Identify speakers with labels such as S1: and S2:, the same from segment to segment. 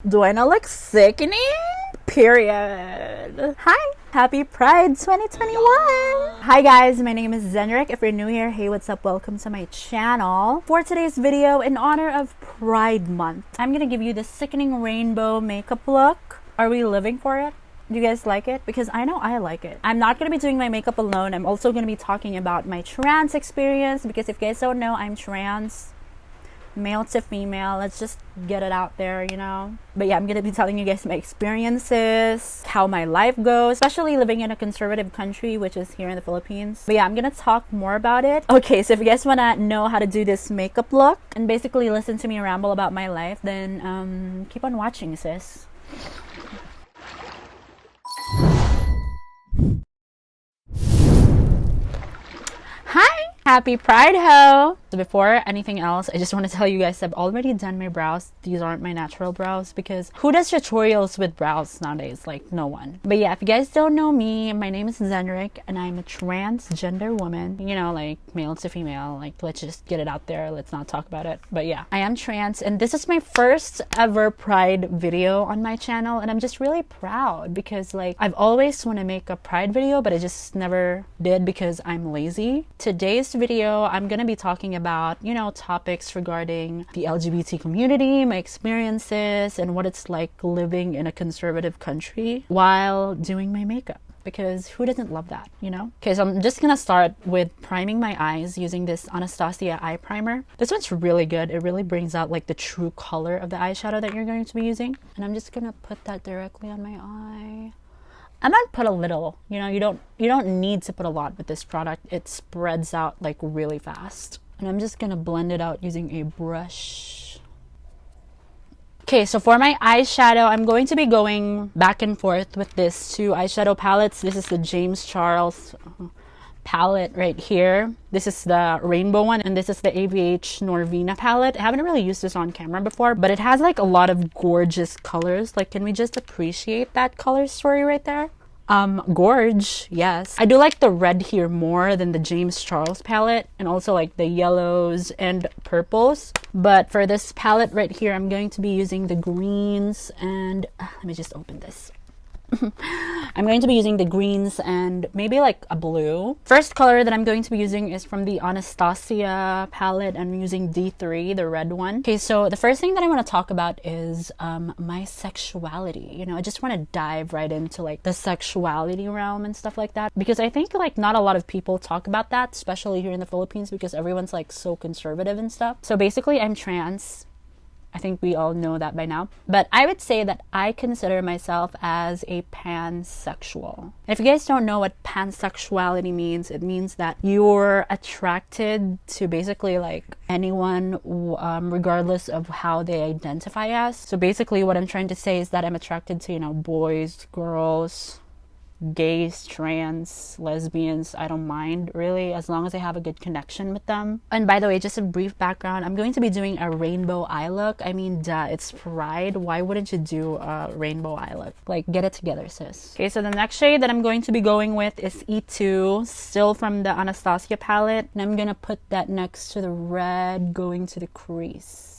S1: Do I not look sickening? Period. Hi, happy Pride 2021. Hi guys, my name is Zenrik. If you're new here, hey, what's up? Welcome to my channel. For today's video, in honor of Pride Month, I'm gonna give you the sickening rainbow makeup look. Are we living for it? Do you guys like it? Because I know I like it. I'm not going to be doing my makeup alone. I'm also going to be talking about my trans experience, because if you guys don't know, I'm trans, male to female. Let's just get it out there, you know. But yeah, I'm going to be telling you guys my experiences, how my life goes, especially living in a conservative country, which is here in the Philippines. But yeah, I'm going to talk more about it. Okay, so if you guys want to know how to do this makeup look and basically listen to me ramble about my life, then keep on watching, sis. Hi! Happy Pride ho! So before anything else, I just want to tell you guys I've already done my brows. These aren't my natural brows, because who does tutorials with brows nowadays? Like, no one. But yeah, if you guys don't know me, my name is Zenrik and I'm a transgender woman. You know, like male to female. Like, let's just get it out there. Let's not talk about it. But yeah, I am trans and this is my first ever Pride video on my channel, and I'm just really proud because like I've always wanted to make a Pride video, but I just never did because I'm lazy. Today's video, I'm gonna be talking about, you know, topics regarding the LGBT community, my experiences, and what it's like living in a conservative country while doing my makeup. Because who doesn't love that, you know? Okay, so I'm just gonna start with priming my eyes using this Anastasia Eye Primer. This one's really good. It really brings out like the true color of the eyeshadow that you're going to be using. And I'm just gonna put that directly on my eye. I'm gonna put a little, you know, you don't need to put a lot with this product. It spreads out like really fast. And I'm just gonna blend it out using a brush. Okay, so for my eyeshadow, I'm going to be going back and forth with these two eyeshadow palettes. This is the James Charles palette right here. This is the rainbow one, and this is the AVH Norvina palette. I haven't really used this on camera before, but it has like a lot of gorgeous colors. Like, can we just appreciate that color story right there? Gorge, yes. I do like the red here more than the James Charles palette, and also like the yellows and purples. But for this palette right here, I'm going to be using the greens and let me just open this. I'm going to be using the greens and maybe like a blue. First color that I'm going to be using is from the Anastasia palette. I'm using D3, the red one. Okay, so the first thing that I want to talk about is my sexuality. You know, I just want to dive right into like the sexuality realm and stuff like that, because I think like not a lot of people talk about that, especially here in the Philippines, because everyone's like so conservative and stuff. So basically, I'm trans. I think we all know that by now. But I would say that I consider myself as a pansexual. And if you guys don't know what pansexuality means, it means that you're attracted to basically like anyone, regardless of how they identify as. So basically what I'm trying to say is that I'm attracted to, you know, boys, girls, gays, trans, lesbians. I don't mind really, as long as I have a good connection with them. And by the way, just a brief background, I'm going to be doing a rainbow eye look. I mean, duh, it's Pride. Why wouldn't you do a rainbow eye look? Like, get it together, sis. Okay, so the next shade that I'm going to be going with is E2, still from the Anastasia palette. And I'm gonna put that next to the red going to the crease.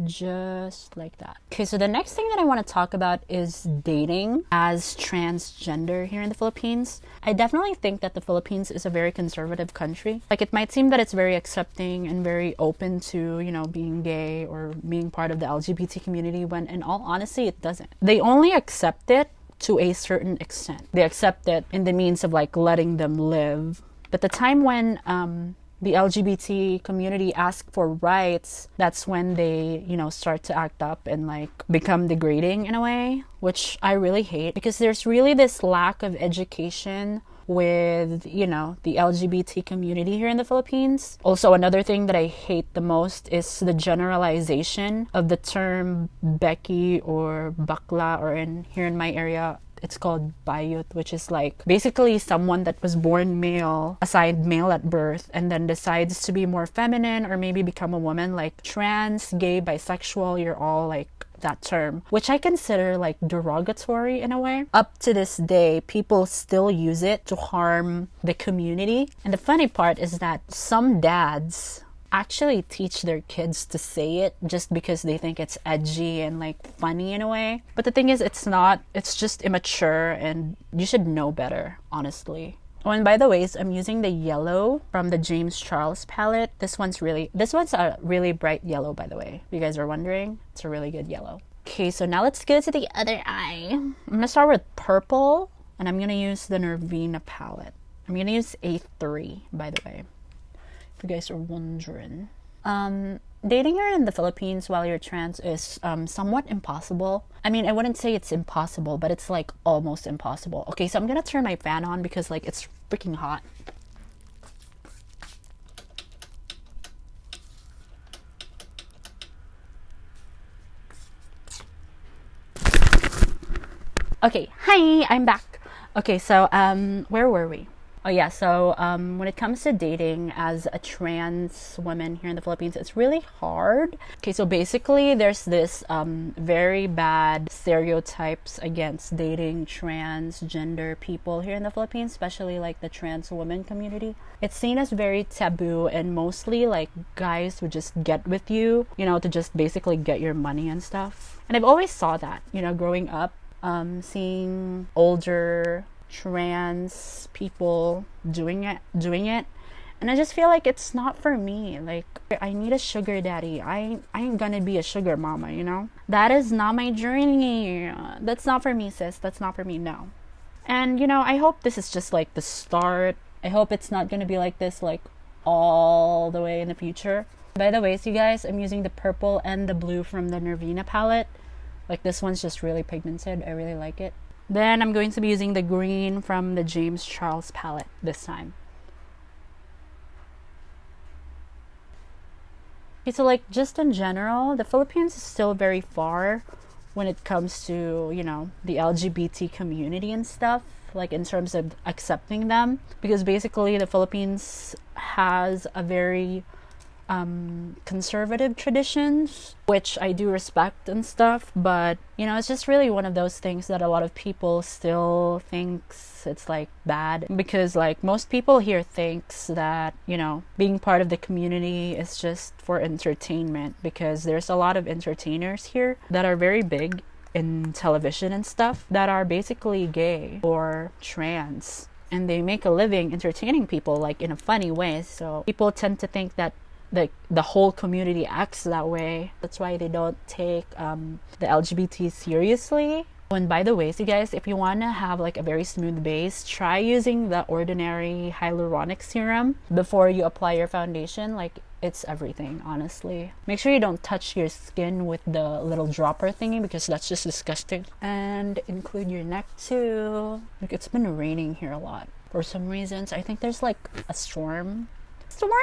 S1: Just like that. Okay, so the next thing that I want to talk about is dating as transgender here in the Philippines. I definitely think that the Philippines is a very conservative country. Like, it might seem that it's very accepting and very open to, you know, being gay or being part of the LGBT community, when in all honesty, it doesn't. They only accept it to a certain extent. They accept it in the means of like letting them live. But the time when the LGBT community ask for rights, that's when they, you know, start to act up and like become degrading in a way, which I really hate, because there's really this lack of education with, you know, the LGBT community here in the Philippines. Also, another thing that I hate the most is the generalization of the term Becky or bakla, or here in my area, it's called bayot, which is like basically someone that was born male, assigned male at birth, and then decides to be more feminine or maybe become a woman. Like trans, gay, bisexual, you're all like that term, which I consider like derogatory in a way. Up to this day, people still use it to harm the community. And the funny part is that some dads actually teach their kids to say it just because they think it's edgy and like funny in a way. But the thing is, it's not. It's just immature, and you should know better, honestly. Oh, and by the way, I'm using the yellow from the James Charles palette. This one's a really bright yellow, by the way. If you guys are wondering, it's a really good yellow. Okay, so now let's go to the other eye. I'm gonna start with purple, and I'm gonna use the Norvina palette. I'm gonna use A3, by the way, if you guys are wondering. Dating here in the Philippines while you're trans is somewhat impossible. I mean, I wouldn't say it's impossible, but it's like almost impossible. Okay, so I'm gonna turn my fan on because like it's freaking hot. Okay, hi, I'm back. Okay, so where were we? Oh yeah, so when it comes to dating as a trans woman here in the Philippines, it's really hard. Okay, so basically there's this very bad stereotypes against dating transgender people here in the Philippines, especially like the trans woman community. It's seen as very taboo, and mostly like guys would just get with you, you know, to just basically get your money and stuff. And I've always saw that, you know, growing up, seeing older trans people doing it, and I just feel like it's not for me. Like, I need a sugar daddy. I ain't gonna be a sugar mama, you know? That is not my journey. That's not for me, sis. That's not for me, no. And you know, I hope this is just like the start. I hope it's not gonna be like this like all the way in the future. By the way, so you guys, I'm using the purple and the blue from the Norvina palette. Like, this one's just really pigmented. I really like it. Then I'm going to be using the green from the James Charles palette this time. Okay, so like just in general, the Philippines is still very far when it comes to, you know, the LGBT community and stuff, like in terms of accepting them, because basically the Philippines has a very conservative traditions, which I do respect and stuff, but you know, it's just really one of those things that a lot of people still thinks it's like bad, because like most people here thinks that, you know, being part of the community is just for entertainment, because there's a lot of entertainers here that are very big in television and stuff that are basically gay or trans, and they make a living entertaining people like in a funny way. So people tend to think that the whole community acts that way. That's why they don't take the LGBT seriously. And by the way, so you guys, if you want to have like a very smooth base, try using the Ordinary hyaluronic serum before you apply your foundation. Like, it's everything, honestly. Make sure you don't touch your skin with the little dropper thingy, because that's just disgusting. And include your neck too. Like, it's been raining here a lot for some reasons. I think there's like a storm. Stormy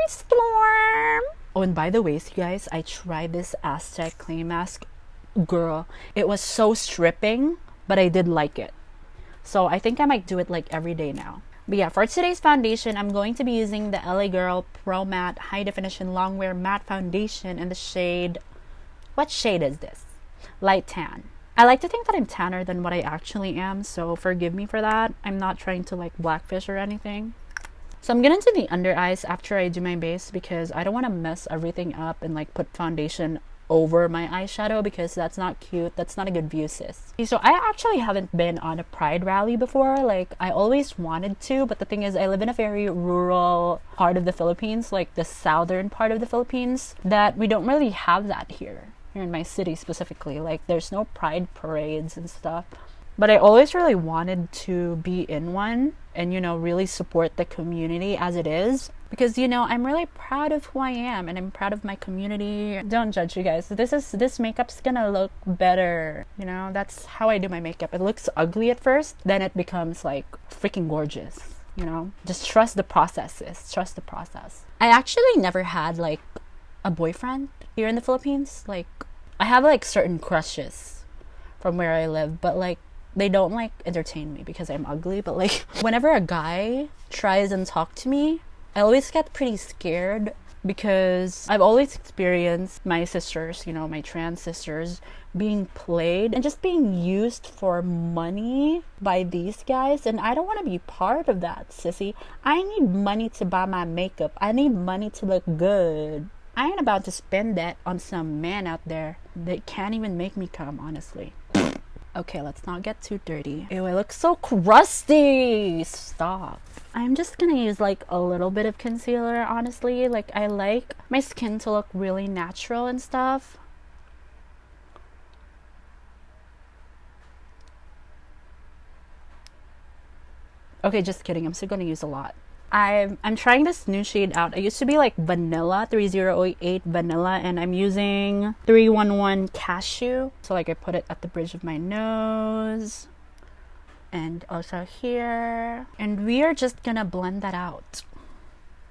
S1: storm. Oh, and by the way, so you guys, I tried this Aztec clay mask. Girl, it was so stripping, but I did like it. So I think I might do it like every day now. But yeah, for today's foundation, I'm going to be using the LA Girl Pro Matte High Definition Longwear Matte Foundation in the shade... What shade is this? Light tan. I like to think that I'm tanner than what I actually am, so forgive me for that. I'm not trying to like blackfish or anything. So I'm getting to the under eyes after I do my base, because I don't want to mess everything up and like put foundation over my eyeshadow, because that's not cute. That's not a good view, sis. So I actually haven't been on a pride rally before. Like, I always wanted to, but the thing is, I live in a very rural part of the Philippines, like the southern part of the Philippines, that we don't really have that here in my city specifically. Like, there's no pride parades and stuff. But I always really wanted to be in one and, you know, really support the community as it is. Because, you know, I'm really proud of who I am, and I'm proud of my community. Don't judge, you guys. This makeup's gonna look better. You know, that's how I do my makeup. It looks ugly at first, then it becomes like freaking gorgeous. You know, just trust the process, sis. Trust the process. I actually never had like a boyfriend here in the Philippines. Like, I have like certain crushes from where I live, but like, they don't like entertain me because I'm ugly. But like, whenever a guy tries and talk to me, I always get pretty scared because I've always experienced my sisters, you know, my trans sisters, being played and just being used for money by these guys, and I don't want to be part of that, sissy. I need money to buy my makeup. I need money to look good. I ain't about to spend that on some man out there that can't even make me come, honestly. Okay, let's not get too dirty. Ew, I look so crusty. Stop. I'm just gonna use like a little bit of concealer, honestly. Like, I like my skin to look really natural and stuff. Okay, just kidding. I'm still gonna use a lot. I'm trying this new shade out. I used to be like vanilla, 3008 vanilla, and I'm using 311 Cashew. So like I put it at the bridge of my nose and also here, and we are just gonna blend that out.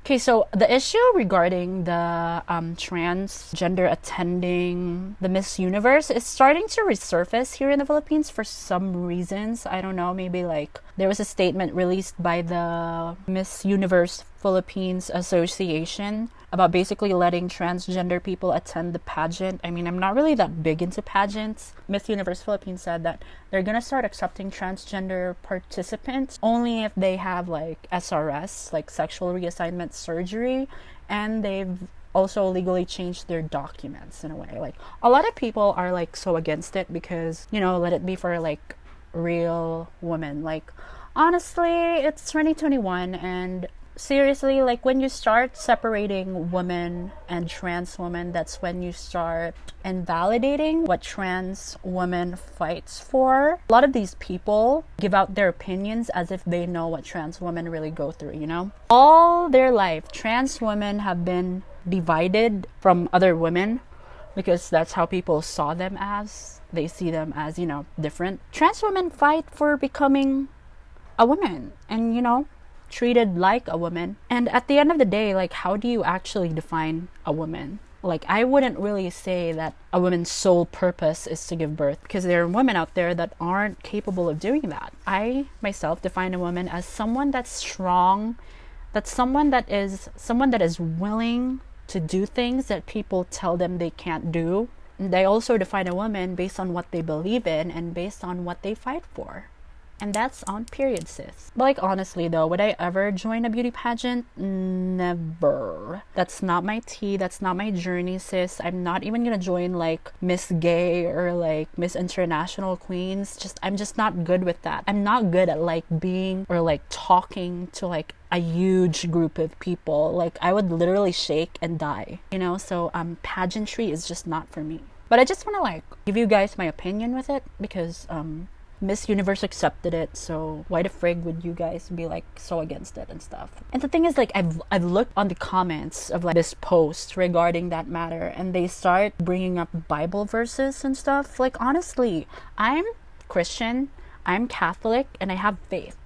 S1: Okay, so the issue regarding the transgender attending the Miss Universe is starting to resurface here in the Philippines for some reasons. I don't know, maybe like there was a statement released by the Miss Universe Philippines Association about basically letting transgender people attend the pageant. I mean, I'm not really that big into pageants. Miss Universe Philippines said that they're gonna start accepting transgender participants only if they have like SRS, like sexual reassignment surgery, and they've also legally changed their documents in a way. Like, a lot of people are like so against it because, you know, let it be for like real women. Like, honestly, it's 2021, and seriously, like, when you start separating women and trans women, that's when you start invalidating what trans women fights for. A lot of these people give out their opinions as if they know what trans women really go through, you know? All their life, trans women have been divided from other women because that's how people saw them as. They see them as, you know, different. Trans women fight for becoming a woman and, you know, treated like a woman. And at the end of the day, like, how do you actually define a woman? Like, I wouldn't really say that a woman's sole purpose is to give birth, because there are women out there that aren't capable of doing that. I myself define a woman as someone that's strong, that's someone that is willing to do things that people tell them they can't do. And I also define a woman based on what they believe in and based on what they fight for. And that's on period, sis. But like, honestly though, would I ever join a beauty pageant? Never. That's not my tea. That's not my journey, sis. I'm not even gonna join like Miss Gay or like Miss International Queens. I'm just not good with that. I'm not good at like being or like talking to like a huge group of people. Like, I would literally shake and die, you know? So pageantry is just not for me. But I just want to like give you guys my opinion with it, because Miss Universe accepted it, so why the frig would you guys be like so against it and stuff? And the thing is, like, I've looked on the comments of like this post regarding that matter, and they start bringing up Bible verses and stuff. Like, honestly, I'm Christian, I'm Catholic, and I have faith.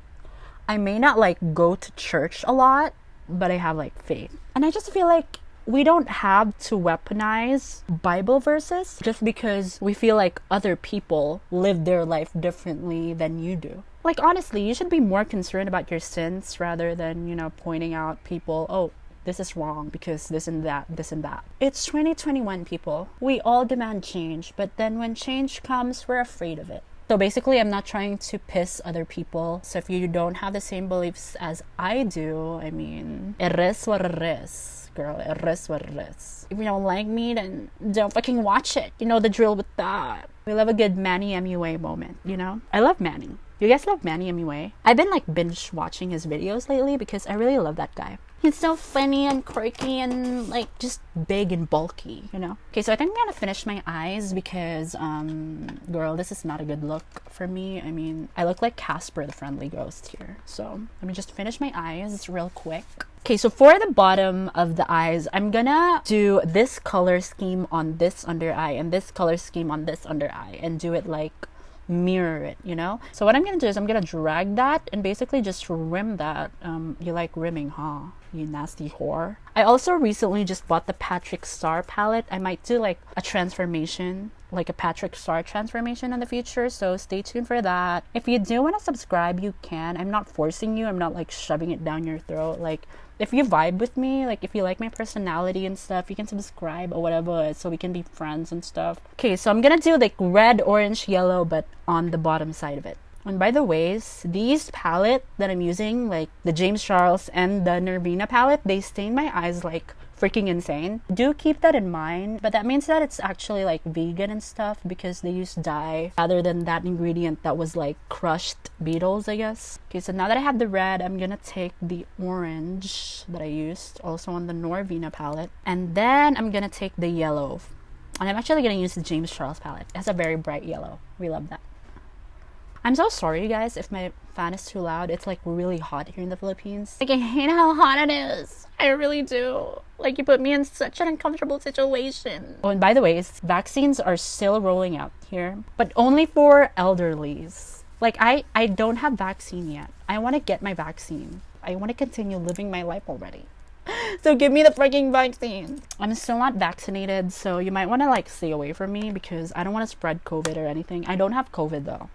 S1: I may not like go to church a lot, but I have like faith. And I just feel like we don't have to weaponize Bible verses just because we feel like other people live their life differently than you do. Like, honestly, you should be more concerned about your sins rather than, you know, pointing out people, oh, this is wrong because this and that, this and that. It's 2021, people. We all demand change, but then when change comes, we're afraid of it. So basically, I'm not trying to piss other people. So if you don't have the same beliefs as I do, I mean, it is what it is. Girl, it is what it is. If you don't like me, then don't fucking watch it. You know the drill with that. We love a good Manny MUA moment, you know? I love Manny. You guys love Manny MUA? I've been like binge watching his videos lately because I really love that guy. He's so funny and quirky and like just big and bulky, you know? Okay, so I think I'm gonna finish my eyes because, girl, this is not a good look for me. I mean, I look like Casper the Friendly Ghost here. So let me just finish my eyes real quick. Okay, so for the bottom of the eyes, I'm gonna do this color scheme on this under eye and this color scheme on this under eye and do it like mirror it, you know? So what I'm gonna do is I'm gonna drag that and basically just rim that. You like rimming, huh? You nasty whore. I also recently just bought the Patrick Star palette. I might do like a transformation, like a Patrick Star transformation in the future, so stay tuned for that. If you do want to subscribe, you can. I'm not forcing you. I'm not like shoving it down your throat. Like, if you vibe with me, like if you like my personality and stuff, you can subscribe or whatever so we can be friends and stuff. Okay, so I'm gonna do like red, orange, yellow, but on the bottom side of it. And by the ways, these palette that I'm using, like the James Charles and the Norvina palette, they stain my eyes like freaking insane. Do keep that in mind, but that means that it's actually like vegan and stuff because they use dye rather than that ingredient that was like crushed beetles, I guess. Okay, so now that I have the red, I'm gonna take the orange that I used also on the Norvina palette, and then I'm gonna take the yellow, and I'm actually gonna use the James Charles palette. It has a very bright yellow. We love that. I'm so sorry, you guys, if my fan is too loud. It's like really hot here in the Philippines. Like, I hate how hot it is. I really do. Like, you put me in such an uncomfortable situation. Oh, and by the way, vaccines are still rolling out here, but only for elderlies. Like, I don't have vaccine yet. I want to get my vaccine. I want to continue living my life already. So give me the freaking vaccine. I'm still not vaccinated, so you might want to like stay away from me because I don't want to spread COVID or anything. I don't have COVID though.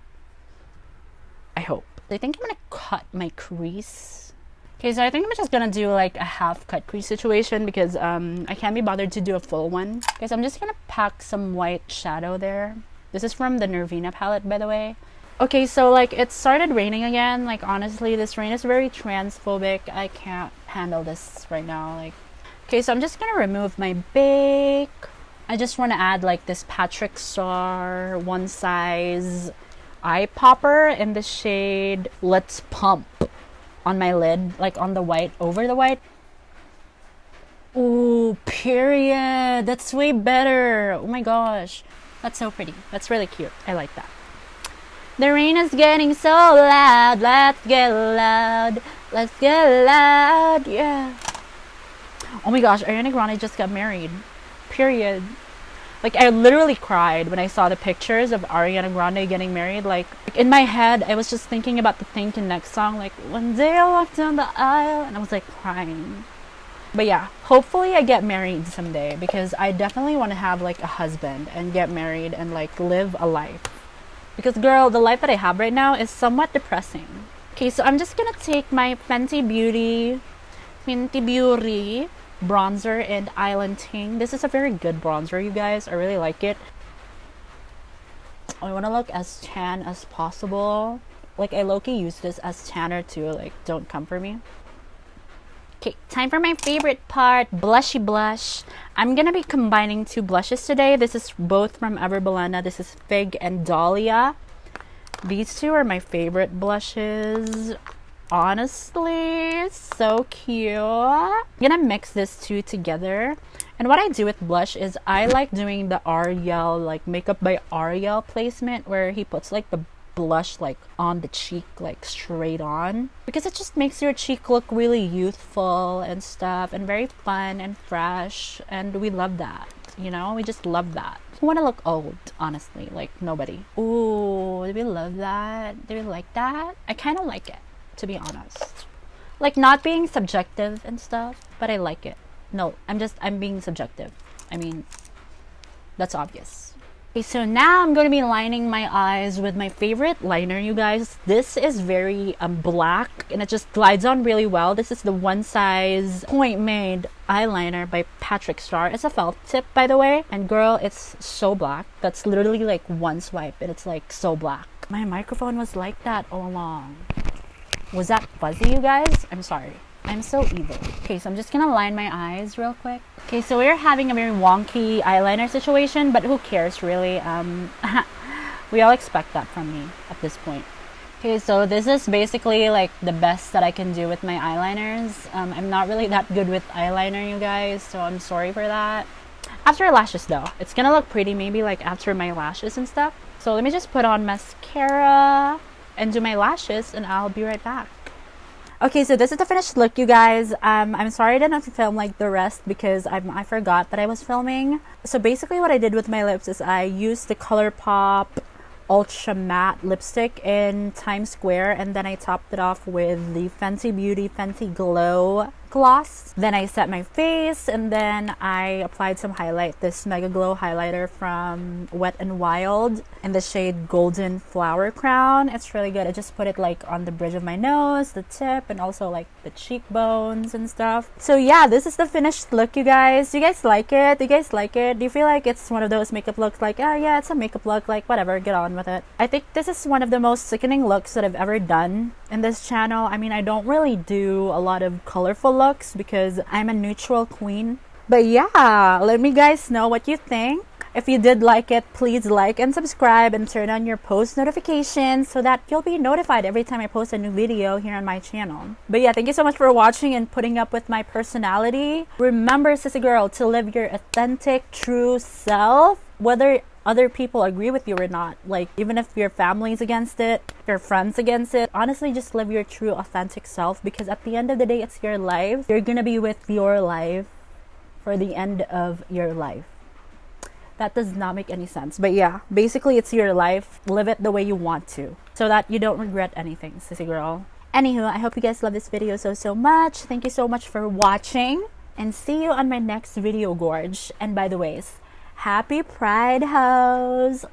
S1: I hope. I think I'm gonna cut my crease. Okay, so I think I'm just gonna do like a half cut crease situation because I can't be bothered to do a full one. Okay, so I'm just gonna pack some white shadow there. This is from the Norvina palette, by the way. Okay, so like it started raining again. Like honestly, this rain is very transphobic. I can't handle this right now. Like, okay, so I'm just gonna remove my bake. I just want to add like this Patrick Star one size eye popper in the shade Let's Pump on my lid, like on the white, over the white. Ooh, period. That's way better. Oh my gosh, that's so pretty. That's really cute. I like that. The rain is getting so loud. Let's get loud. Let's get loud. Yeah. Oh my gosh, Ariana Grande just got married. Period. Like, I literally cried when I saw the pictures of Ariana Grande getting married. Like in my head, I was just thinking about the Think next song. Like, one day I walked down the aisle and I was like crying. But yeah, hopefully I get married someday because I definitely want to have like a husband and get married and like live a life. Because girl, the life that I have right now is somewhat depressing. Okay, so I'm just gonna take my Fenty Beauty bronzer and Island Ting. This is a very good bronzer, you guys. I really like it. I want to look as tan as possible. Like, I low-key use this as tanner too. Like, don't come for me. Okay, time for my favorite part, blushy blush. I'm gonna be combining two blushes today. This is both from Bilena. This is Fig and Dahlia. These two are my favorite blushes. Honestly, so cute. I'm gonna mix this two together. And what I do with blush is I like doing the L'Oreal, like Makeup by L'Oreal placement, where he puts like the blush like on the cheek, like straight on, because it just makes your cheek look really youthful and stuff and very fun and fresh, and we love that, you know. We just love that. Who want to look old? Honestly, like nobody. Ooh, do we love that? Do we like that? I kind of like it, to be honest. Like, not being subjective and stuff, but I like it. No, I'm being subjective. I mean, that's obvious. Okay, so now I'm going to be lining my eyes with my favorite liner, you guys. This is very black, and it just glides on really well. This is the One Size Point Made eyeliner by Patrick Star. It's a felt tip, by the way. And girl, it's so black. That's literally like one swipe, and it's like so black. My microphone was like that all along. Was that fuzzy, you guys? I'm sorry. I'm so evil. Okay, so I'm just gonna line my eyes real quick. Okay, so we're having a very wonky eyeliner situation, but who cares, really? We all expect that from me at this point. Okay, so this is basically like the best that I can do with my eyeliners. I'm not really that good with eyeliner, you guys, so I'm sorry for that. After lashes, though, it's gonna look pretty maybe like after my lashes and stuff. So let me just put on mascara and do my lashes, and I'll be right back. Okay, so this is the finished look, you guys. I'm sorry I didn't film like the rest because I forgot that I was filming. So basically what I did with my lips is I used the Colourpop Ultra Matte lipstick in Times Square, and then I topped it off with the Fenty Beauty Fenty Glow gloss. Then I set my face, and then I applied some highlight. This MegaGlo highlighter from Wet n Wild in the shade Golden Flower Crown. It's really good. I just put it like on the bridge of my nose, the tip, and also like the cheekbones and stuff. So yeah, this is the finished look, you guys. Do you guys like it? Do you guys like it? Do you feel like it's one of those makeup looks like, oh yeah, it's a makeup look, like whatever, get on with it? I think this is one of the most sickening looks that I've ever done in this channel. I mean, I don't really do a lot of colorful looks because I'm a neutral queen. But yeah, let me guys know what you think. If you did like it, please like and subscribe and turn on your post notifications so that you'll be notified every time I post a new video here on my channel. But yeah, thank you so much for watching and putting up with my personality. Remember, sissy girl, to live your authentic, true self, whether other people agree with you or not. Like, even if your family's against it, your friends against it, honestly, just live your true, authentic self, because at the end of the day, it's your life. You're gonna be with your life for the end of your life. That does not make any sense. But yeah, basically it's your life. Live it the way you want to, so that you don't regret anything, sissy girl. Anywho, I hope you guys love this video so much. Thank you so much for watching, and see you on my next video, gorge. And by the way, happy Pride, hoes!